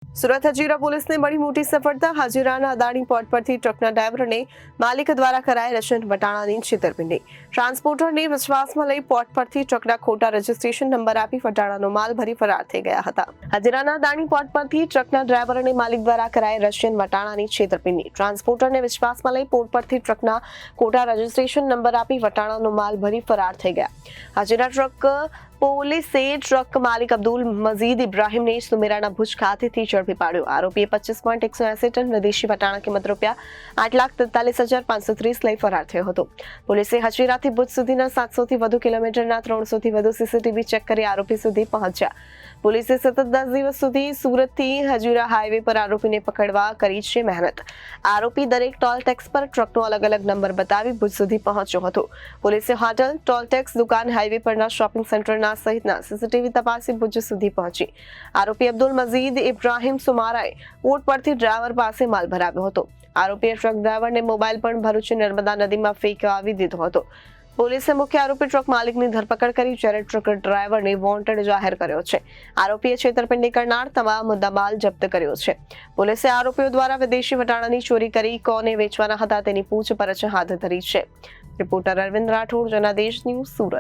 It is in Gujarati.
સુરત હજીરા પોલીસને મળી મોટી સફળતા। હજીરાના અદાણી પોર્ટ પરથી ટ્રકના ડ્રાઈવરને માલિક દ્વારા કરાઈ રશન વટાણાની છેતરપિંડી। ટ્રાન્સપોર્ટરને વિશ્વાસમાં લઈ પોર્ટ પરથી ટ્રકના ખોટા રજીસ્ટ્રેશન નંબર આપી વટાણાનો માલ ભરી ફરાર થઈ ગયા હતા। હજીરાના અદાણી પોર્ટ પરથી ટ્રકના ડ્રાઈવરને માલિક દ્વારા કરાઈ રશિયન વટાણાની છેતરપિંડી। ટ્રાન્સપોર્ટરને વિશ્વાસમાં લઈ પોર્ટ પરથી ટ્રકના ખોટા રજીસ્ટ્રેશન નંબર આપી વટાણાનો માલ ભરી ફરાર થઈ ગયા। હજીરા ટ્રક પોલીસે ટ્રક માલિક અબ્દુલ મજીદ ઇબ્રાહીમને સુમેરાના ભુજ ખાતેથી ઝડપી પાડ્યો। આરોપીએ 25.180 ટન વિદેશી વટાણા કિંમત ₹8,43,530 લઈ ફરાર થયો હતો। પોલીસે હજીરાથી ભુજ સુધીના 700 થી વધુ કિલોમીટરના 300 થી વધુ સીસીટીવી ચેક કરી આરોપી સુધી પહોંચ્યા। પોલીસે સતત 10 દિવસ સુધી સુરતથી હજીરા હાઈવે પર આરોપીને પકડવા કરી છે મહેનત। આરોપી દરેક ટોલ ટેક્સ પર ટ્રકનો અલગ અલગ નંબર બતાવી ભુજ સુધી પહોંચ્યો હતો। પોલીસે હોટલ, ટોલ ટેક્સ, દુકાન, હાઈવે પરના શોપિંગ સેન્ટરના સહિતના સીસીટીવી તપાસી ભુજ સુધી પહોંચી। આરોપી અબ્દુલ મજીદ ઇબ્રાહીમ સુમારાએ પોર્ટ પરથી ડ્રાઈવર પાસે માલ ભરાવ્યો હતો। આરોપીએ ટ્રક ડ્રાઈવરને મોબાઈલ પણ ભરૂચ નર્મદા નદીમાં ફેંકાવી દીધો હતો। પોલીસે મુખ્ય આરોપી ટ્રક માલિકની ધરપકડ કરી જ્યારે ટ્રક ડ્રાઈવરને વોન્ટેડ જાહેર કર્યો છે। આરોપીએ છેતરપિંડી કરનાર તમામ મુદ્દામાલ જપ્ત કર્યો છે। પોલીસે આરોપીઓ દ્વારા વિદેશી વટાણાની ચોરી કરી કોને વેચવાના હતા તેની પૂછપરછ હાથ ધરી છે। Reporter Arvind Rathod, Janadesh news, Surat.